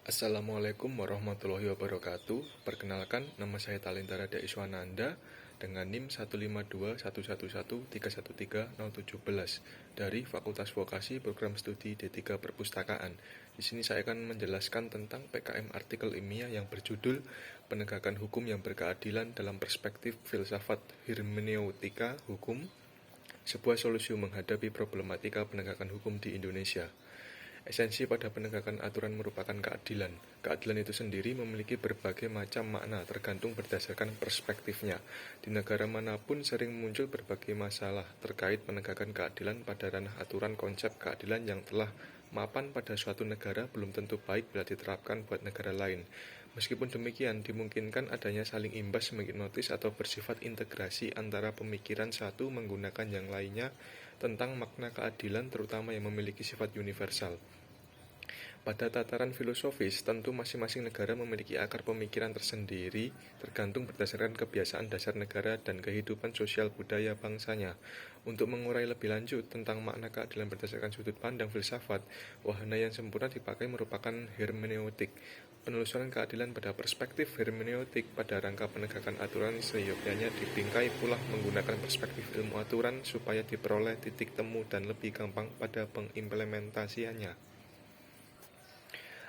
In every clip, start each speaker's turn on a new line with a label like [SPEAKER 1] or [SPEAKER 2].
[SPEAKER 1] Assalamualaikum warahmatullahi wabarakatuh. Perkenalkan, nama saya Talenta Rada Iswananda dengan NIM 1521113130711 dari Fakultas Vokasi Program Studi D3 Perpustakaan. Di sini saya akan menjelaskan tentang PKM artikel ilmiah yang berjudul Penegakan Hukum yang Berkeadilan dalam Perspektif Filsafat Hermeneutika Hukum, sebuah solusi menghadapi problematika penegakan hukum di Indonesia. Esensi pada penegakan aturan merupakan keadilan. Keadilan itu sendiri memiliki berbagai macam makna tergantung berdasarkan perspektifnya. Di negara manapun sering muncul berbagai masalah terkait penegakan keadilan pada ranah aturan. Konsep keadilan yang telah mapan pada suatu negara belum tentu baik bila diterapkan buat negara lain. Meskipun demikian, dimungkinkan adanya saling imbas menghipnotis atau bersifat integrasi antara pemikiran satu menggunakan yang lainnya tentang makna keadilan, terutama yang memiliki sifat universal. Pada tataran filosofis, tentu masing-masing negara memiliki akar pemikiran tersendiri tergantung berdasarkan kebiasaan dasar negara dan kehidupan sosial budaya bangsanya. Untuk mengurai lebih lanjut tentang makna keadilan berdasarkan sudut pandang filsafat, wahana yang sempurna dipakai merupakan hermeneutik. Penelusuran keadilan pada perspektif hermeneutik pada rangka penegakan aturan seyogyanya dibingkai pula menggunakan perspektif ilmu aturan supaya diperoleh titik temu dan lebih gampang pada pengimplementasiannya.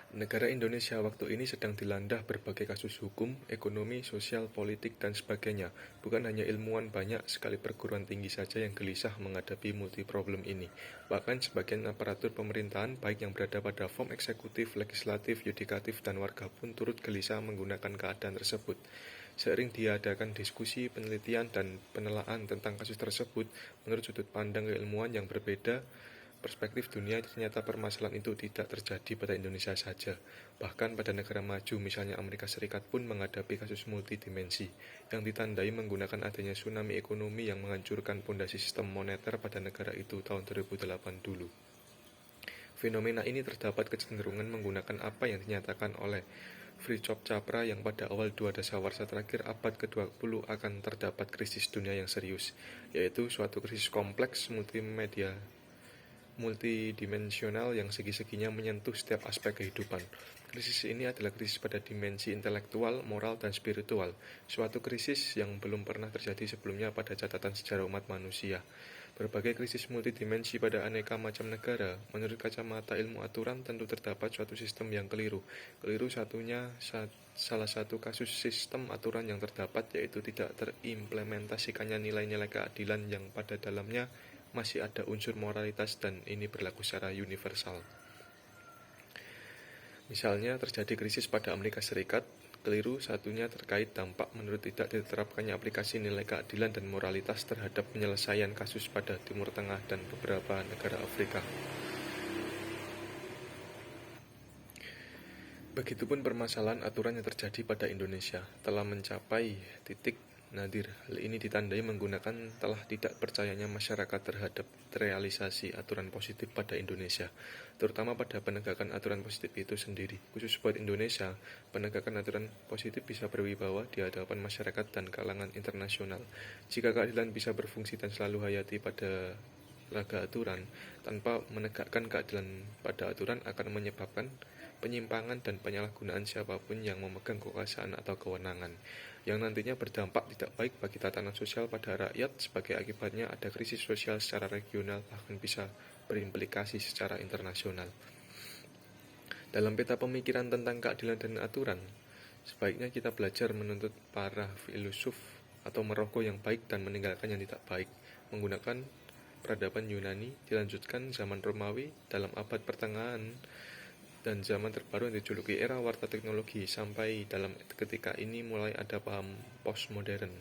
[SPEAKER 1] Negara Indonesia waktu ini sedang dilanda berbagai kasus hukum, ekonomi, sosial, politik, dan sebagainya. Bukan hanya ilmuwan, banyak sekali perguruan tinggi saja yang gelisah menghadapi multi problem ini. Bahkan sebagian aparatur pemerintahan, baik yang berada pada form eksekutif, legislatif, yudikatif, dan warga pun turut gelisah menggunakan keadaan tersebut. Seiring diadakan diskusi, penelitian, dan penelaan tentang kasus tersebut, menurut sudut pandang keilmuan yang berbeda, perspektif dunia, ternyata permasalahan itu tidak terjadi pada Indonesia saja. Bahkan pada negara maju, misalnya Amerika Serikat pun menghadapi kasus multidimensi yang ditandai menggunakan adanya tsunami ekonomi yang menghancurkan pondasi sistem moneter pada negara itu tahun 2008 dulu. Fenomena ini terdapat kecenderungan menggunakan apa yang dinyatakan oleh Fritjof Capra yang pada awal dua dasawarsa terakhir abad ke-20 akan terdapat krisis dunia yang serius, yaitu suatu krisis kompleks multidimensional yang segi-seginya menyentuh setiap aspek kehidupan. Krisis ini adalah krisis pada dimensi intelektual, moral, dan spiritual, suatu krisis yang belum pernah terjadi sebelumnya pada catatan sejarah umat manusia. Berbagai krisis multidimensi pada aneka macam negara, menurut kacamata ilmu aturan tentu terdapat suatu sistem yang keliru. Keliru satunya salah satu kasus sistem aturan yang terdapat yaitu tidak terimplementasikannya nilai-nilai keadilan yang pada dalamnya masih ada unsur moralitas dan ini berlaku secara universal. Misalnya terjadi krisis pada Amerika Serikat, keliru satunya terkait dampak menurut tidak diterapkannya aplikasi nilai keadilan dan moralitas terhadap penyelesaian kasus pada Timur Tengah dan beberapa negara Afrika. Begitupun permasalahan aturan yang terjadi pada Indonesia telah mencapai titik nadir. Hal ini ditandai menggunakan telah tidak percayanya masyarakat terhadap realisasi aturan positif pada Indonesia, terutama pada penegakan aturan positif itu sendiri. Khusus buat Indonesia, penegakan aturan positif bisa berwibawa di hadapan masyarakat dan kalangan internasional. Jika keadilan bisa berfungsi dan selalu hayati pada laga aturan, tanpa menegakkan keadilan pada aturan akan menyebabkan penyimpangan dan penyalahgunaan siapapun yang memegang kekuasaan atau kewenangan, yang nantinya berdampak tidak baik bagi tatanan sosial pada rakyat. Sebagai akibatnya ada krisis sosial secara regional, bahkan bisa berimplikasi secara internasional. Dalam peta pemikiran tentang keadilan dan aturan, sebaiknya kita belajar menuntut para filosof atau merogoh yang baik dan meninggalkan yang tidak baik, menggunakan peradaban Yunani, dilanjutkan zaman Romawi dalam abad pertengahan, dan zaman terbaru yang dijuluki era warta teknologi, sampai dalam ketika ini mulai ada paham postmodern.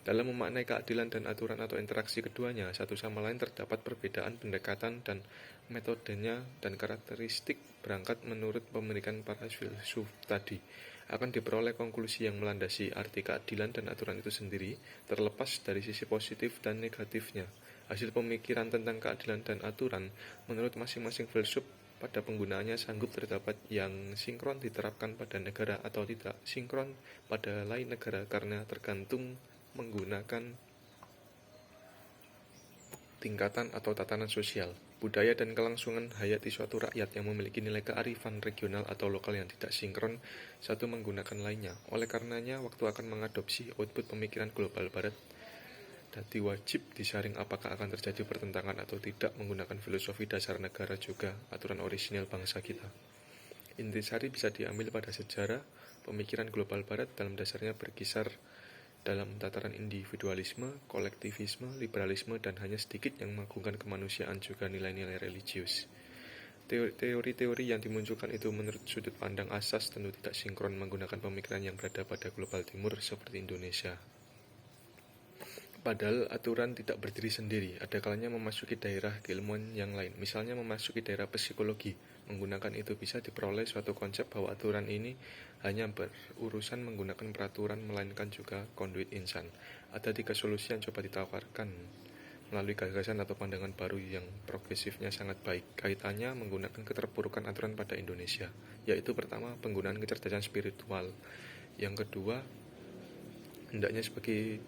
[SPEAKER 1] Dalam memaknai keadilan dan aturan atau interaksi keduanya satu sama lain terdapat perbedaan pendekatan dan metodenya, dan karakteristik berangkat menurut pemeriksaan para filsuf tadi akan diperoleh konklusi yang melandasi arti keadilan dan aturan itu sendiri, terlepas dari sisi positif dan negatifnya. Hasil pemikiran tentang keadilan dan aturan menurut masing-masing filsuf pada penggunaannya sanggup terdapat yang sinkron diterapkan pada negara atau tidak sinkron pada lain negara karena tergantung menggunakan tingkatan atau tatanan sosial, budaya dan kelangsungan hayati suatu rakyat yang memiliki nilai kearifan regional atau lokal yang tidak sinkron satu menggunakan lainnya. Oleh karenanya, waktu akan mengadopsi output pemikiran global barat dadi wajib disaring apakah akan terjadi pertentangan atau tidak menggunakan filosofi dasar negara juga aturan orisinil bangsa kita. Intisari bisa diambil pada sejarah pemikiran global barat dalam dasarnya berkisar dalam tataran individualisme, kolektivisme, liberalisme, dan hanya sedikit yang mengagungkan kemanusiaan juga nilai-nilai religius. Teori-teori yang dimunculkan itu menurut sudut pandang asas tentu tidak sinkron menggunakan pemikiran yang berada pada global timur seperti Indonesia. Padahal aturan tidak berdiri sendiri, ada kalanya memasuki daerah keilmuan yang lain, misalnya memasuki daerah psikologi. Menggunakan itu bisa diperoleh suatu konsep bahwa aturan ini hanya berurusan menggunakan peraturan, melainkan juga konduit insan. Ada 3 solusi yang coba ditawarkan melalui gagasan atau pandangan baru yang progresifnya sangat baik. Kaitannya menggunakan keterpurukan aturan pada Indonesia, yaitu pertama, penggunaan kecerdasan spiritual. Yang kedua, hendaknya sebagai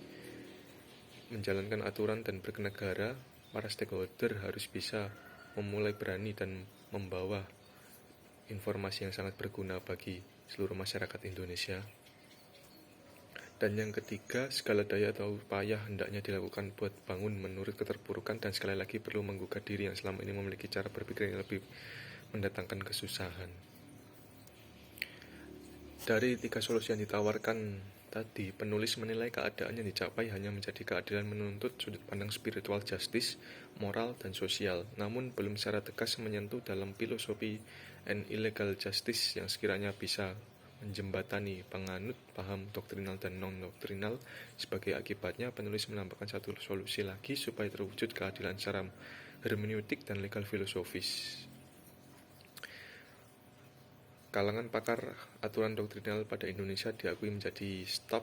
[SPEAKER 1] menjalankan aturan dan bernegara, para stakeholder harus bisa memulai berani dan membawa informasi yang sangat berguna bagi seluruh masyarakat Indonesia. Dan yang ketiga, segala daya atau upaya hendaknya dilakukan buat bangun menurut keterpurukan dan sekali lagi perlu menggugat diri yang selama ini memiliki cara berpikir yang lebih mendatangkan kesusahan. Dari 3 solusi yang ditawarkan tadi, penulis menilai keadaan yang dicapai hanya menjadi keadilan menuntut sudut pandang spiritual justice, moral, dan sosial, namun belum secara tegas menyentuh dalam filosofi and illegal justice yang sekiranya bisa menjembatani penganut paham doktrinal dan non-doktrinal. Sebagai akibatnya, penulis menambahkan satu solusi lagi supaya terwujud keadilan secara hermeneutik dan legal filosofis. Kalangan pakar aturan doktrinal pada Indonesia diakui menjadi staf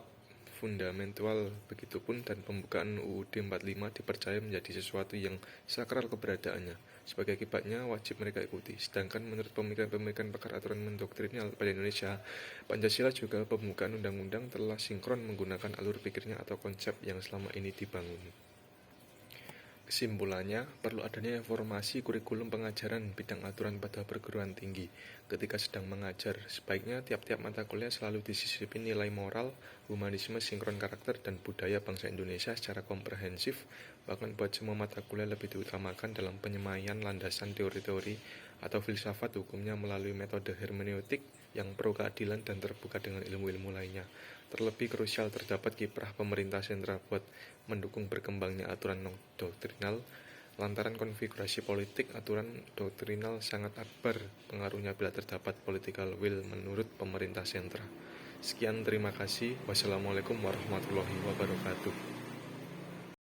[SPEAKER 1] fundamental, begitupun dan pembukaan UUD 45 dipercaya menjadi sesuatu yang sakral keberadaannya. Sebagai akibatnya wajib mereka ikuti. Sedangkan menurut pemikiran-pemikiran pakar aturan mendoktrinal pada Indonesia, Pancasila juga pembukaan undang-undang telah sinkron menggunakan alur pikirnya atau konsep yang selama ini dibangun. Kesimpulannya, perlu adanya informasi kurikulum pengajaran bidang aturan pada perguruan tinggi. Ketika sedang mengajar, sebaiknya tiap-tiap mata kuliah selalu disisipi nilai moral, humanisme, sinkron karakter, dan budaya bangsa Indonesia secara komprehensif. Bahkan buat semua mata kuliah lebih diutamakan dalam penyemaian landasan teori-teori atau filsafat hukumnya melalui metode hermeneutik yang pro keadilan dan terbuka dengan ilmu-ilmu lainnya. Terlebih krusial terdapat kiprah pemerintah sentral buat mendukung berkembangnya aturan doktrinal. Lantaran konfigurasi politik, aturan doktrinal sangat akbar pengaruhnya bila terdapat political will menurut pemerintah sentral. Sekian, terima kasih. Wassalamualaikum warahmatullahi wabarakatuh.